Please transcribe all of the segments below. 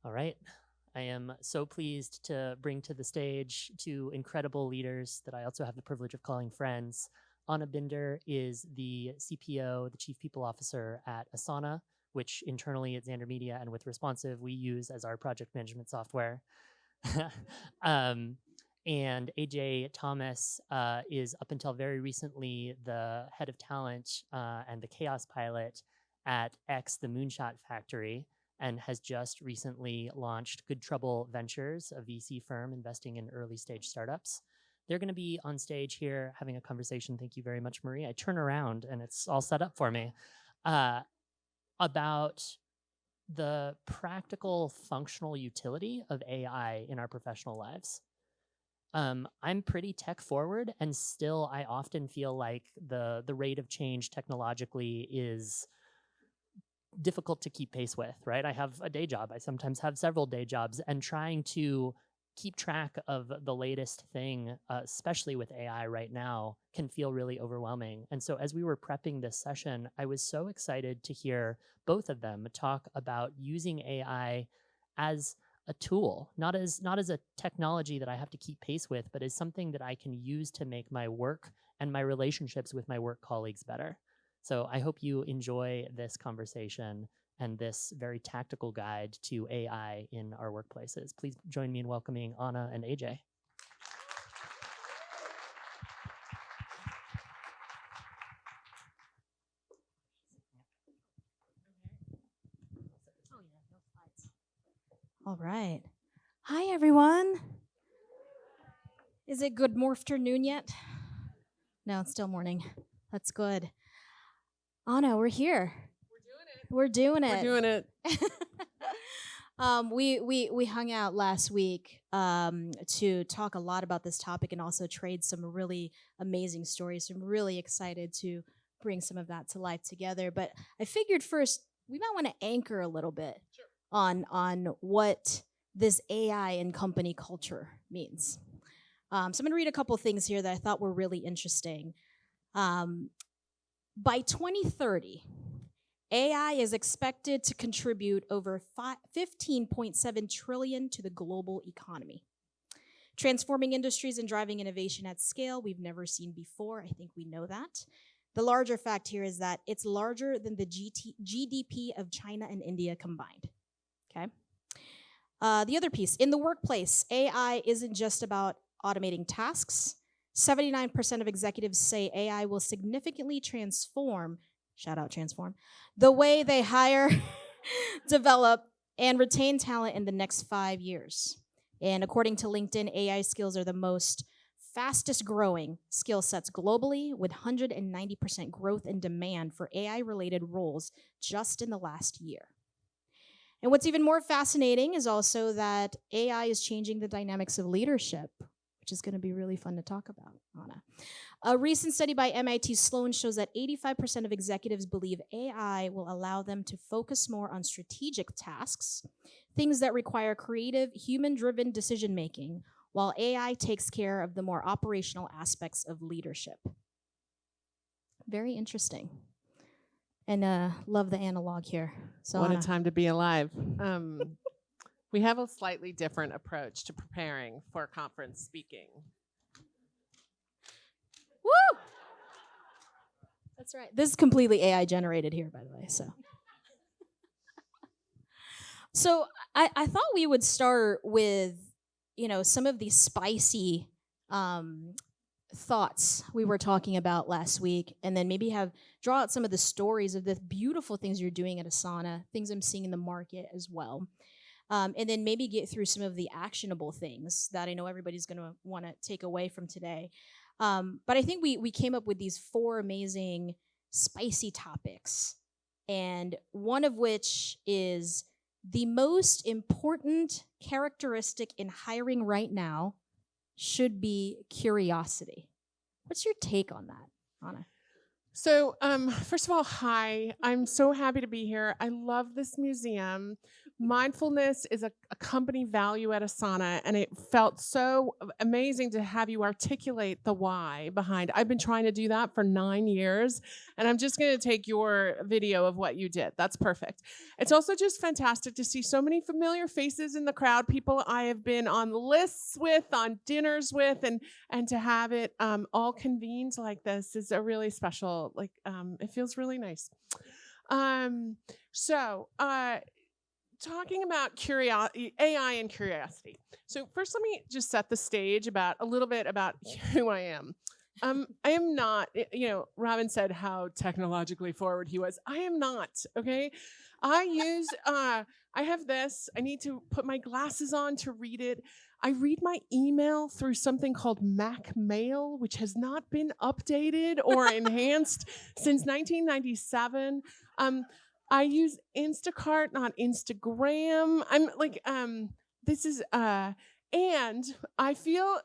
All right. I am so pleased to bring to the stage two incredible leaders that I also have the privilege of calling friends. Anna Binder is the CPO, the Chief People Officer at Asana, which internally at Xandr Media and with Responsive we use as our project management software. um, and AJ Thomas is up until very recently the head of talent and the chaos pilot at X, the Moonshot Factory, and has just recently launched Good Trouble Ventures, a VC firm investing in early stage startups. They're going to be on stage here having a conversation. Thank you very much, Marie. I turn around and it's all set up for me about the practical functional utility of AI in our professional lives. I'm pretty tech forward, and still I often feel like the rate of change technologically is difficult to keep pace with, right? I have a day job. I sometimes have several day jobs, and trying to keep track of the latest thing, especially with AI right now, can feel really overwhelming. And so as we were prepping this session, I was so excited to hear both of them talk about using AI as a tool, not as a technology that I have to keep pace with, but as something that I can use to make my work and my relationships with my work colleagues better. So I hope you enjoy this conversation and this very tactical guide to AI in our workplaces. Please join me in welcoming Anna and AJ. All right. Hi, everyone. Is it good afternoon yet? No, it's still morning. That's good. Anna, we're here. We're doing it. We're doing it. We hung out last week to talk a lot about this topic and also trade some really amazing stories. So I'm really excited to bring some of that to life together. But I figured first we might want to anchor a little bit on what this AI and company culture means. So I'm going to read a couple things here that I thought were really interesting. By 2030, AI is expected to contribute over 15.7 trillion to the global economy, transforming industries and driving innovation at scale we've never seen before. I think we know that. The larger fact here is that it's larger than the GDP of China and India combined. Okay. The other piece, in the workplace, AI isn't just about automating tasks. 79% of executives say AI will significantly transform, shout out transform, the way they hire, develop, and retain talent in the next 5 years. And according to LinkedIn, AI skills are the most fastest growing skill sets globally, with 190% growth in demand for AI-related roles just in the last year. And what's even more fascinating is also that AI is changing the dynamics of leadership, which is going to be really fun to talk about, Anna. A recent study by MIT Sloan shows that 85% of executives believe AI will allow them to focus more on strategic tasks, things that require creative, human-driven decision-making, while AI takes care of the more operational aspects of leadership. Very interesting. And love the analog here. So What Anna. a time to be alive. We have a slightly different approach to preparing for conference speaking. Woo! That's right. This is completely AI generated here, by the way. So I thought we would start with, some of these spicy thoughts we were talking about last week, and then maybe draw out some of the stories of the beautiful things you're doing at Asana, things I'm seeing in the market as well. And then maybe get through some of the actionable things that I know everybody's going to want to take away from today. But I think we came up with these 4 amazing, spicy topics, and one of which is the most important characteristic in hiring right now should be curiosity. What's your take on that, Anna? So, first of all, hi. I'm so happy to be here. I love this museum. mindfulness is a company value at Asana, and it felt so amazing to have you articulate the why behind. I've been trying to do that for 9 years, and I'm just going to take your video of what you did. That's perfect. It's also just fantastic to see so many familiar faces in the crowd, people I have been on lists with, on dinners with, and to have it all convened like this is a really special, it feels really nice. Talking about AI and curiosity. So first, let me just set the stage a little bit about who I am. I am not, Robin said how technologically forward he was. I am not, okay? I have this. I need to put my glasses on to read it. I read my email through something called Mac Mail, which has not been updated or enhanced since 1997. I use Instacart, not Instagram. I'm like, this is, and I feel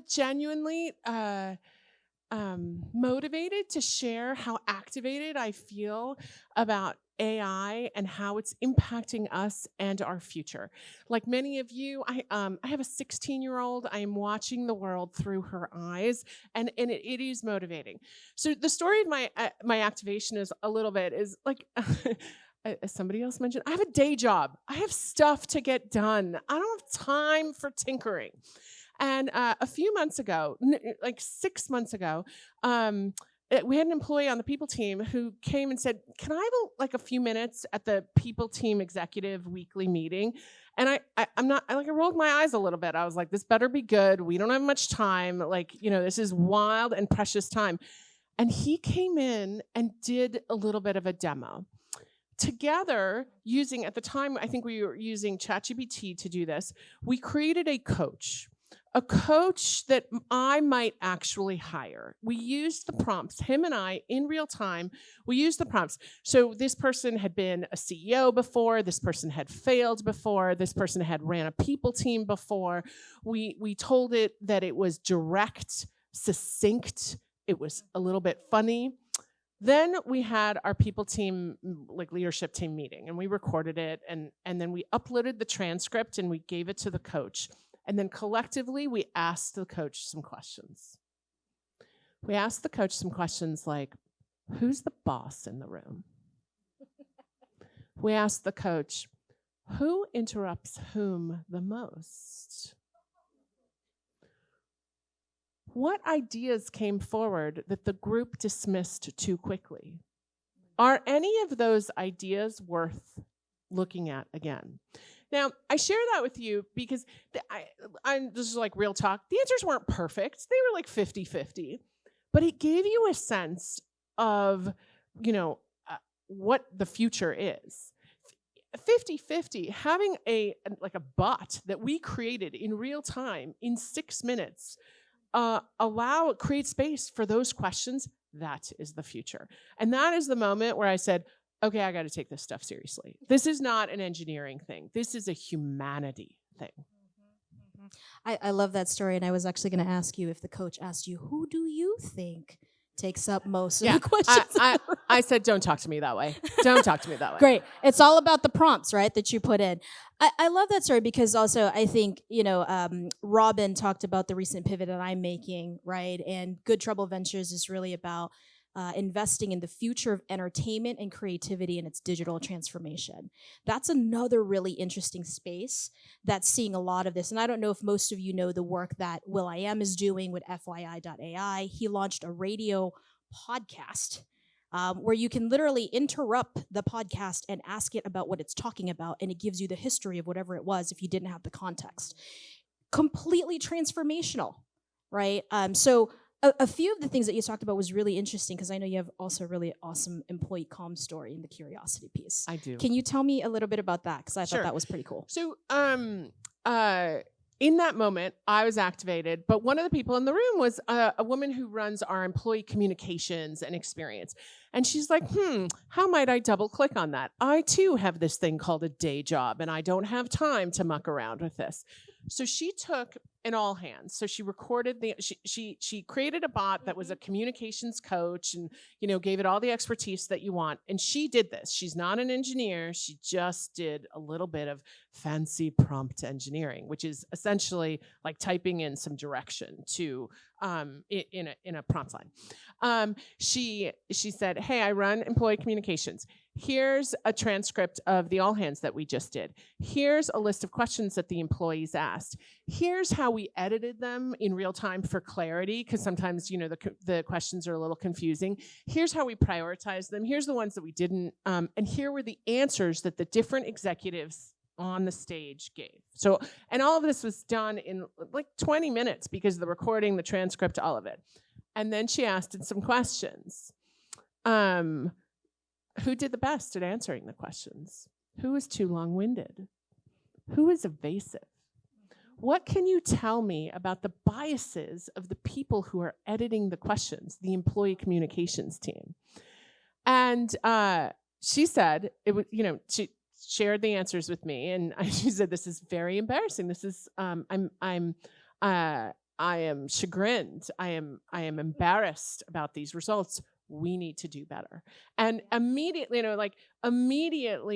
genuinely motivated to share how activated I feel about AI and how it's impacting us and our future. Like many of you, I have a 16-year-old. I am watching the world through her eyes, and it is motivating. So the story of my activation is a little bit is like. As somebody else mentioned, I have a day job. I have stuff to get done. I don't have time for tinkering. And a few months ago, like 6 months ago, we had an employee on the people team who came and said, "Can I have a few minutes at the people team executive weekly meeting?" And I rolled my eyes a little bit. I was like, "This better be good. We don't have much time. This is wild and precious time." And he came in and did a little bit of a demo. Together, at the time, I think we were using ChatGPT to do this, we created a coach that I might actually hire. We used the prompts, him and I, in real time, we used the prompts. So this person had been a CEO before, this person had failed before, this person had ran a people team before. We told it that it was direct, succinct, it was a little bit funny. Then we had our people team, leadership team meeting, and we recorded it, and then we uploaded the transcript and we gave it to the coach. And then collectively, we asked the coach some questions. We asked the coach some questions like, who's the boss in the room? We asked the coach, who interrupts whom the most? What ideas came forward that the group dismissed too quickly? Are any of those ideas worth looking at again? Now, I share that with you because this is like real talk. The answers weren't perfect. They were like 50-50. But it gave you a sense of, what the future is. 50-50, having a bot that we created in real time in 6 minutes, create space for those questions, that is the future. And that is the moment where I said, okay, I got to take this stuff seriously. This is not an engineering thing. This is a humanity thing. I love that story, and I was actually going to ask you if the coach asked you, who do you think takes up most of the questions? I said, don't talk to me that way. Don't talk to me that way. Great. It's all about the prompts, right, that you put in. I love that story because also I think, Robin talked about the recent pivot that I'm making, right? And Good Trouble Ventures is really about investing in the future of entertainment and creativity and its digital transformation. That's another really interesting space that's seeing a lot of this. And I don't know if most of you know the work that will.i.am is doing with FYI.ai. He launched a radio podcast where you can literally interrupt the podcast and ask it about what it's talking about, and it gives you the history of whatever it was if you didn't have the context. Completely transformational, right? So a few of the things that you talked about was really interesting because I know you have also a really awesome employee comm story in the curiosity piece. I do. Can you tell me a little bit about that? Because I Sure. thought that was pretty cool. So, in that moment, I was activated, but one of the people in the room was a woman who runs our employee communications and experience. And she's like, how might I double click on that? I too have this thing called a day job, and I don't have time to muck around with this. So she took an all hands. So she recorded she created a bot that was a communications coach and, gave it all the expertise that you want. And she did this. She's not an engineer. She just did a little bit of fancy prompt engineering, which is essentially like typing in some direction to in a prompt line. She said, "Hey, I run employee communications. Here's a transcript of the all hands that we just did. Here's a list of questions that the employees asked. Here's how we edited them in real time for clarity, because sometimes, the questions are a little confusing. Here's how we prioritized them. Here's the ones that we didn't. And here were the answers that the different executives on the stage gave." So, and all of this was done in like 20 minutes because of the recording, the transcript, all of it. And then she asked it some questions. Who did the best at answering the questions? Who was too long-winded? Who is evasive? What can you tell me about the biases of the people who are editing the questions, the employee communications team? And she said, she shared the answers with me, and she said, "This is very embarrassing. This is, I am chagrined. I am embarrassed about these results. We need to do better." And immediately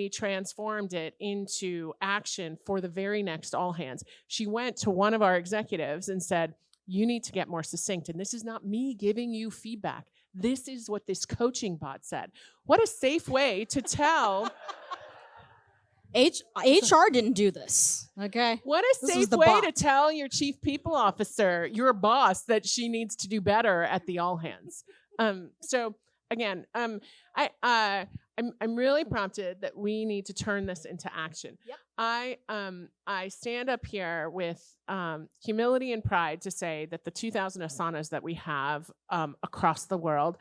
transformed it into action for the very next all hands. She went to one of our executives and said, "You need to get more succinct. And this is not me giving you feedback. This is what this coaching bot said." What a safe way to tell. HR didn't do this, okay? What a safe way bot. to tell your chief people officer, your boss, that she needs to do better at the all hands. So again, I'm really prompted that we need to turn this into action. Yep. I stand up here with humility and pride to say that the 2,000 Asanas that we have across the world,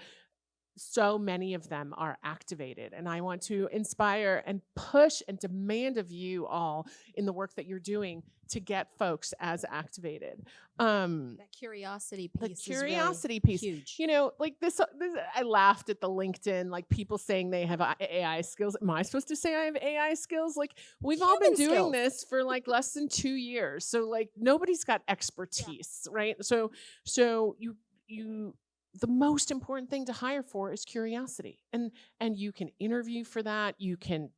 so many of them are activated. And I want to inspire and push and demand of you all in the work that you're doing to get folks as activated. That curiosity piece The curiosity is really piece. huge. Like this, I laughed at the LinkedIn, like people saying they have AI skills. Am I supposed to say I have AI skills? Like we've all been doing skills. this for like less than 2 years. So like nobody's got expertise, right? So you the most important thing to hire for is curiosity. And you can interview for that. You can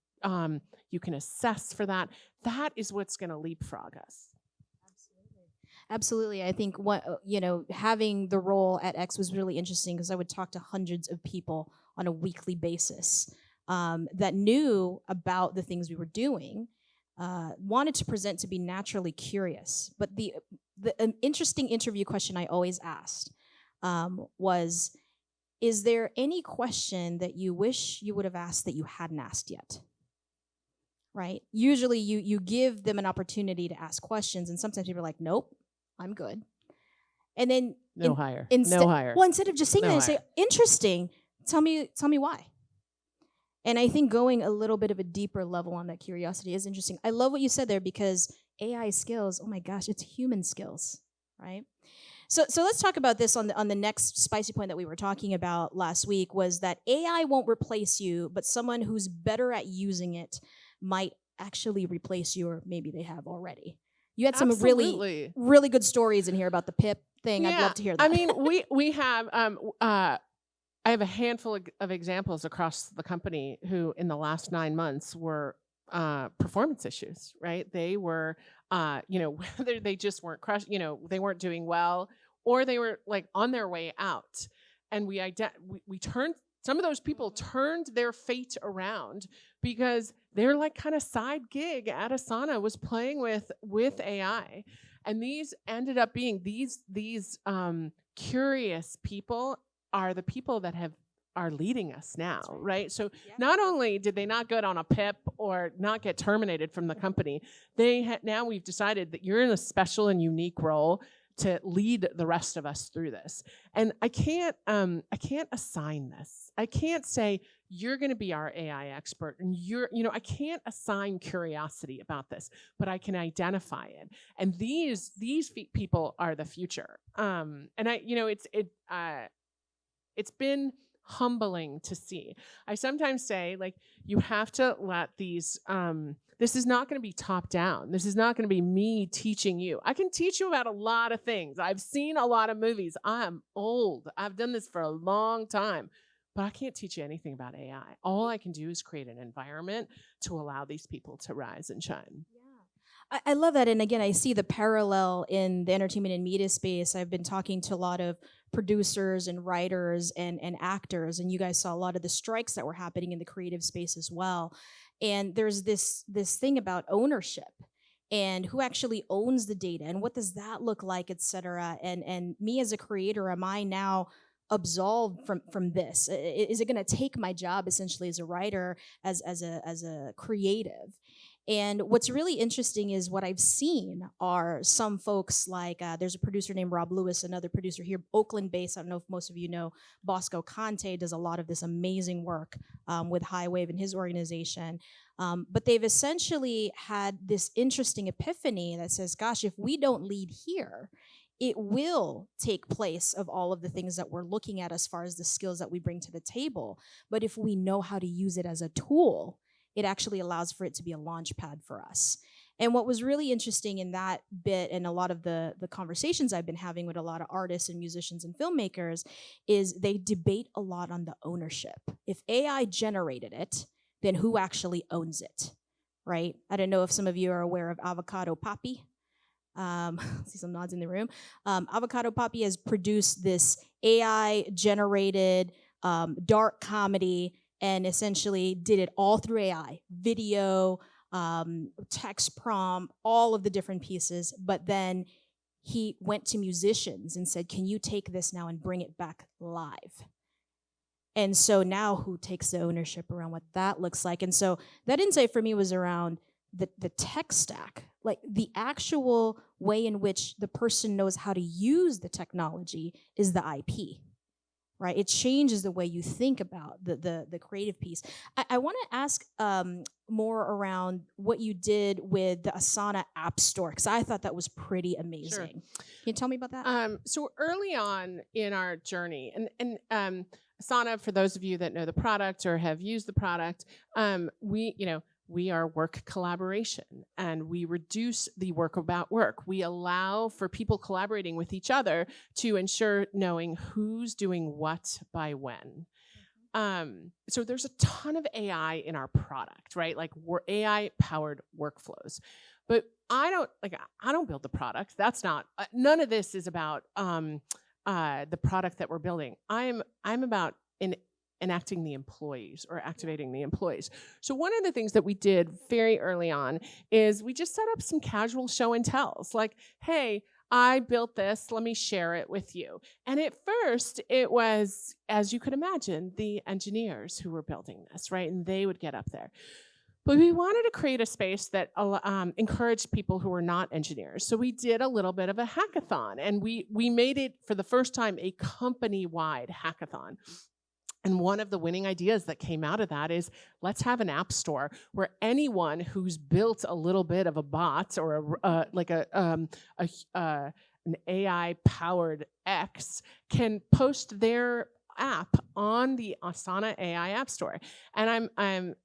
assess for that. That is what's going to leapfrog us. Absolutely. I think having the role at X was really interesting because I would talk to hundreds of people on a weekly basis that knew about the things we were doing, wanted to present to be naturally curious. But the interesting interview question I always asked was, is there any question that you wish you would have asked that you hadn't asked yet? Right? Usually you give them an opportunity to ask questions, and sometimes people are like, "Nope, I'm good." And then No hire. Well, instead of just saying that, I say, "Interesting. Tell me why." And I think going a little bit of a deeper level on that curiosity is interesting. I love what you said there because AI skills, oh my gosh, it's human skills, right? So let's talk about this on the next spicy point that we were talking about last week, was that AI won't replace you, but someone who's better at using it might actually replace you, or maybe they have already. You had some really, really good stories in here about the PIP thing. Yeah, I'd love to hear that. I mean, we have I have a handful of examples across the company who in the last 9 months were performance issues, right? They were whether they just weren't they weren't doing well, or they were like on their way out. And we turned, some of those people turned their fate around because their like kind of side gig at Asana was playing with AI. And these ended up being these curious people are the people that are leading us now, right? So not only did they not go on a PIP or not get terminated from the company, now we've decided that you're in a special and unique role to lead the rest of us through this. And I can't assign this. I can't say you're going to be our AI expert, and I can't assign curiosity about this, but I can identify it. And these people are the future. And it's been humbling to see. I sometimes say, like, you have to let these This is not going to be top down. This is not going to be me teaching you. I can teach you about a lot of things. I've seen a lot of movies. I'm old. I've done this for a long time, but I can't teach you anything about AI. All I can do is create an environment to allow these people to rise and shine. I love that. And again, I see the parallel in the entertainment and media space. I've been talking to a lot of producers and writers and actors, and you guys saw a lot of the strikes that were happening in the creative space as well. And there's this thing about ownership and who actually owns the data and what does that look like, et cetera. And me as a creator, am I now absolved from this? Is it going to take my job essentially as a writer, as a creative? And what's really interesting is what I've seen are some folks like, there's a producer named Rob Lewis, another producer here, Oakland-based. I don't know if most of you know, Bosco Conte does a lot of this amazing work with High Wave and his organization. But they've essentially had this interesting epiphany that says, gosh, if we don't lead here, it will take place of all of the things that we're looking at as far as the skills that we bring to the table. But if we know how to use it as a tool, it actually allows for it to be a launch pad for us. And what was really interesting in that bit, and a lot of the conversations I've been having with a lot of artists and musicians and filmmakers, is they debate a lot on the ownership. If AI generated it, then who actually owns it, right? I don't know if some of you are aware of Avocado Poppy. See some nods in the room. Avocado Poppy has produced this AI-generated dark comedy and essentially did it all through AI, video, text prompt, all of the different pieces. But then he went to musicians and said, can you take this now and bring it back live? And so now who takes the ownership around what that looks like? And so that insight for me was around the tech stack, like the actual way in which the person knows how to use the technology is the IP. Right? It changes the way you think about the creative piece. I want to ask more around what you did with the Asana App Store, because I thought that was pretty amazing. Sure. Can you tell me about that? So early on in our journey, and Asana, for those of you that know the product or have used the product, we are work collaboration, and we reduce the work about work. We allow for people collaborating with each other to ensure knowing who's doing what by when. So there's a ton of AI in our product, right? Like we're AI-powered workflows. But I don't build the product. That's not, none of this is about the product that we're building. I'm about enacting the employees or activating the employees. So one of the things that we did very early on is we just set up some casual show and tells, like, hey, I built this, let me share it with you. And at first it was, as you could imagine, the engineers who were building this, right? And they would get up there. But we wanted to create a space that encouraged people who were not engineers. So we did a little bit of a hackathon, and we made it for the first time a company-wide hackathon. And one of the winning ideas that came out of that is, let's have an app store where anyone who's built a little bit of a bot or an AI-powered X can post their app on the Asana AI App Store. And I'm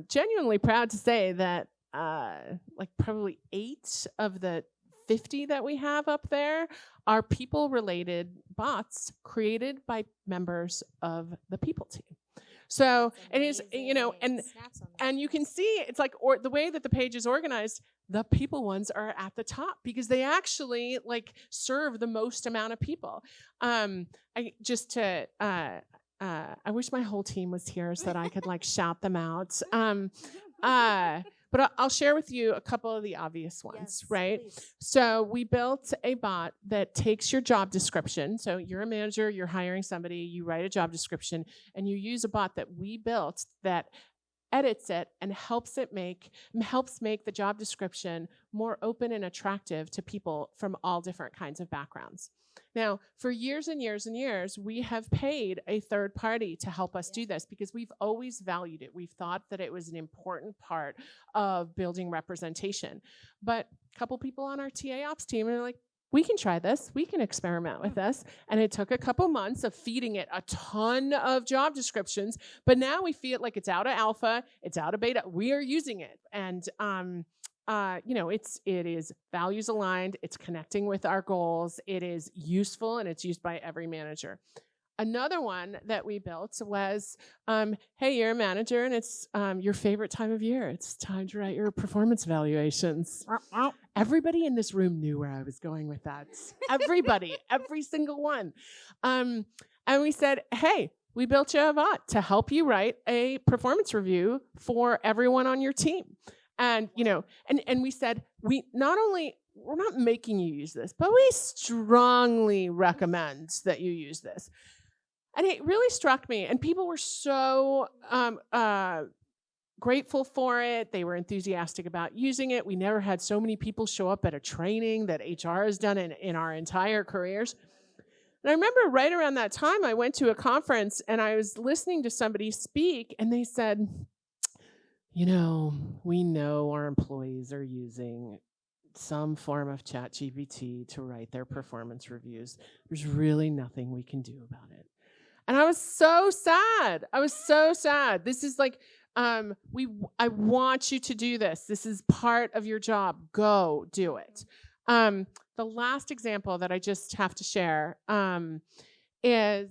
genuinely proud to say that probably 8 of the 50 that we have up there are people-related bots created by members of the people team. So it is, and you can see it's like, or the way that the page is organized, the people ones are at the top because they actually serve the most amount of people. I wish my whole team was here so that I could shout them out. But I'll share with you a couple of the obvious ones, yes, right? Please. So we built a bot that takes your job description. So you're a manager, you're hiring somebody, you write a job description, and you use a bot that we built that edits it and helps make the job description more open and attractive to people from all different kinds of backgrounds. Now, for years and years and years, we have paid a third party to help us do this because we've always valued it. We've thought that it was an important part of building representation. But a couple people on our TA Ops team are like, we can try this. We can experiment with this. And it took a couple months of feeding it a ton of job descriptions. But now we feel like it's out of alpha, it's out of beta. We are using it. And, it is values aligned. It's connecting with our goals. It is useful, and it's used by every manager. Another one that we built was, hey, you're a manager, and it's your favorite time of year. It's time to write your performance evaluations. Everybody in this room knew where I was going with that. Everybody, every single one. And we said, hey, we built you a bot to help you write a performance review for everyone on your team. And, and we said, we're not making you use this, but we strongly recommend that you use this. And it really struck me. And people were so grateful for it. They were enthusiastic about using it. We never had so many people show up at a training that HR has done in our entire careers. And I remember right around that time, I went to a conference and I was listening to somebody speak, and they said, we know our employees are using some form of ChatGPT to write their performance reviews. There's really nothing we can do about it. And I was so sad. This is like, I want you to do this. This is part of your job. Go do it. The last example that I just have to share is,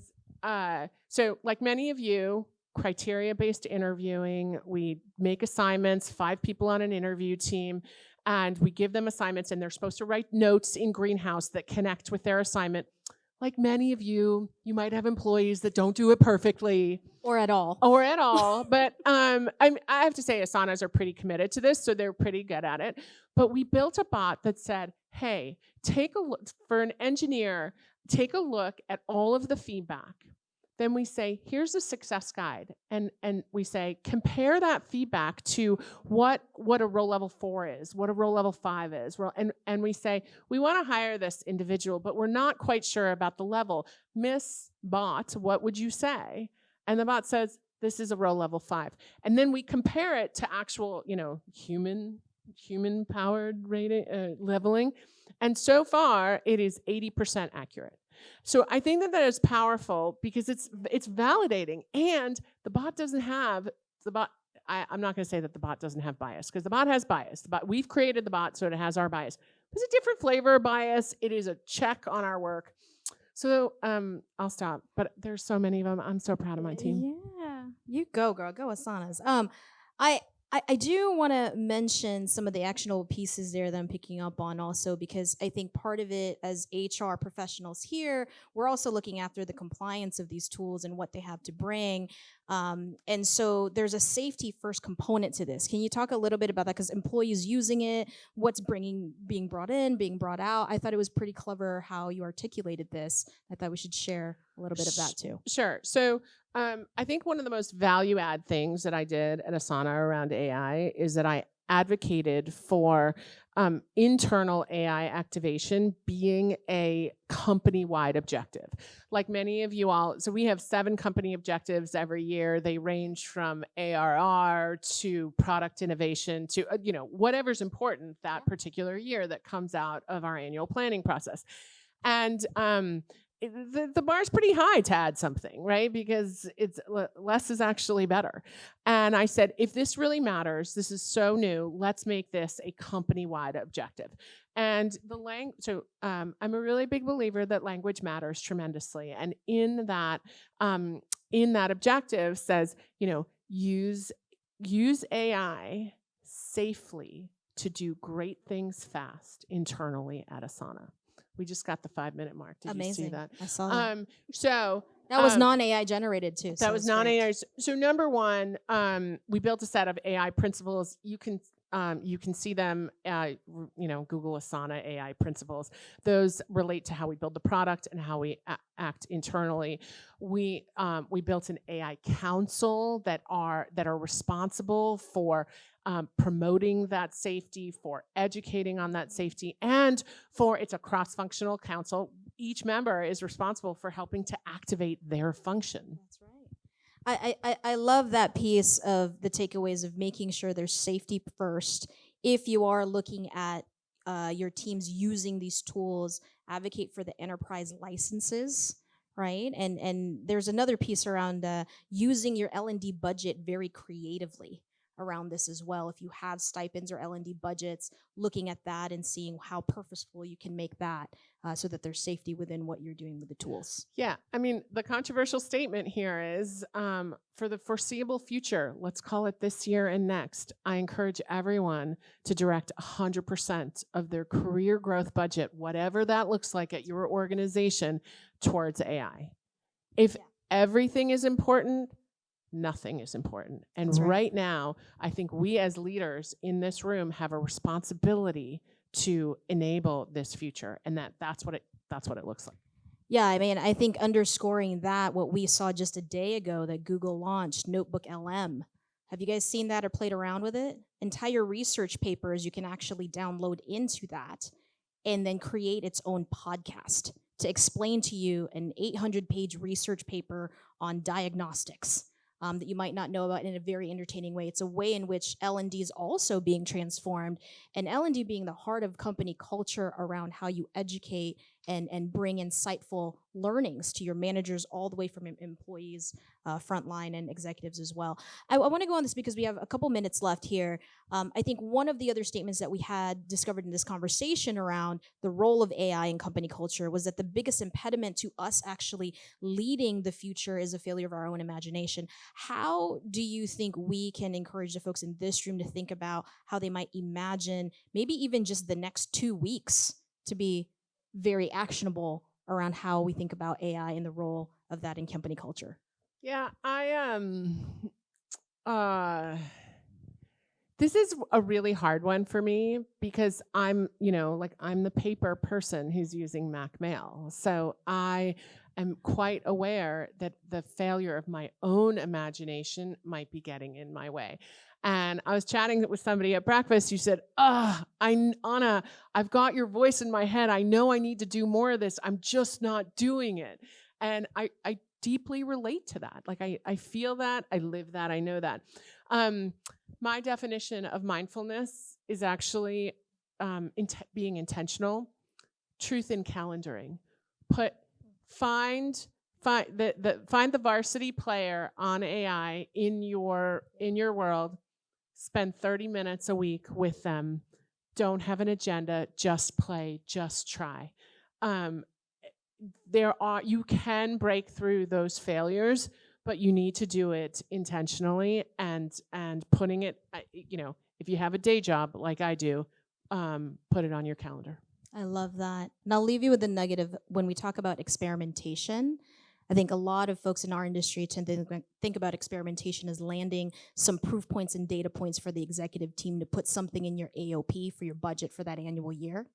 so like many of you, criteria-based interviewing, we make assignments, 5 people on an interview team, and we give them assignments, and they're supposed to write notes in Greenhouse that connect with their assignment. Like many of you might have employees that don't do it perfectly. Or at all. But I have to say Asanas are pretty committed to this, so they're pretty good at it. But we built a bot that said, hey, take a look, for an engineer, take a look at all of the feedback. Then we say, here's a success guide. And we say, compare that feedback to what a role level 4 is, what a role level 5 is. And we say, we want to hire this individual, but we're not quite sure about the level. Miss Bot, what would you say? And the bot says, this is a role level 5. And then we compare it to actual, human powered rating, leveling. And so far, it is 80% accurate. So I think that is powerful because it's validating, and the bot doesn't have I'm not going to say that the bot doesn't have bias, because the bot has bias. We've created the bot, so it has our bias. It's a different flavor of bias. It is a check on our work. So I'll stop. But there's so many of them. I'm so proud of my team. Yeah, you go, girl. Go Asanas. I do want to mention some of the actionable pieces there that I'm picking up on also, because I think part of it, as HR professionals here, we're also looking after the compliance of these tools and what they have to bring. And so there's a safety first component to this. Can you talk a little bit about that? Because employees using it, what's being brought in, being brought out. I thought it was pretty clever how you articulated this. I thought we should share a little bit of that too. Sure. So I think one of the most value add things that I did at Asana around AI is that I advocated for internal AI activation being a company-wide objective. Like many of you all, so we have 7 company objectives every year. They range from ARR to product innovation to whatever's important that particular year that comes out of our annual planning process. And the bar's pretty high to add something, right? Because it's less is actually better. And I said, if this really matters, this is so new, let's make this a company-wide objective. And I'm a really big believer that language matters tremendously. And in that objective says, use AI safely to do great things fast internally at Asana. We just got the 5-minute mark. Did Amazing. You see that? I saw that. That was non-AI generated too. That was non-AI. So number one, we built a set of AI principles. You can see them, Google Asana AI principles. Those relate to how we build the product and how we act internally. We built an AI council that are responsible for promoting that safety, for educating on that safety, and it's a cross-functional council. Each member is responsible for helping to activate their function. That's right. I love that piece of the takeaways of making sure there's safety first if you are looking at your teams using these tools advocate for the enterprise licenses, right? And there's another piece around using your L&D budget very creatively around this as well. If you have stipends or L&D budgets, looking at that and seeing how purposeful you can make that so that there's safety within what you're doing with the tools. Yeah, I mean, the controversial statement here is for the foreseeable future, let's call it this year and next, I encourage everyone to direct 100% of their career growth budget, whatever that looks like at your organization, towards AI. If everything is important, nothing is important. And right now, I think we as leaders in this room have a responsibility to enable this future, and that's what it looks like. Yeah, I mean, I think underscoring that, what we saw just a day ago that Google launched, Notebook LM. Have you guys seen that or played around with it? Entire research papers you can actually download into that and then create its own podcast to explain to you an 800-page research paper on diagnostics that you might not know about in a very entertaining way. It's a way in which L&D is also being transformed, and L&D being the heart of company culture around how you educate and bring insightful learnings to your managers all the way from employees, frontline, and executives as well. I want to go on this because we have a couple minutes left here. I think one of the other statements that we had discovered in this conversation around the role of AI in company culture was that the biggest impediment to us actually leading the future is a failure of our own imagination. How do you think we can encourage the folks in this room to think about how they might imagine maybe even just the next 2 weeks to be very actionable around how we think about AI and the role of that in company culture? Yeah, this is a really hard one for me because I'm the paper person who's using Mac Mail. So I am quite aware that the failure of my own imagination might be getting in my way. And I was chatting with somebody at breakfast who said, Anna, I've got your voice in my head. I know I need to do more of this. I'm just not doing it. And I deeply relate to that. Like I feel that, I live that, I know that. My definition of mindfulness is actually being intentional, truth in calendaring. Find the varsity player on AI in your world. Spend 30 minutes a week with them. Don't have an agenda. Just play. Just try. You can break through those failures, but you need to do it intentionally and putting it. If you have a day job like I do, put it on your calendar. I love that. And I'll leave you with the nugget of when we talk about experimentation. I think a lot of folks in our industry tend to think about experimentation as landing some proof points and data points for the executive team to put something in your AOP for your budget for that annual year.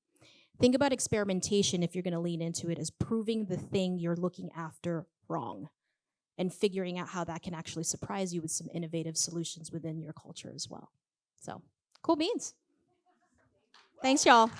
Think about experimentation, if you're going to lean into it, as proving the thing you're looking after wrong and figuring out how that can actually surprise you with some innovative solutions within your culture as well. So, cool beans. Thanks, y'all.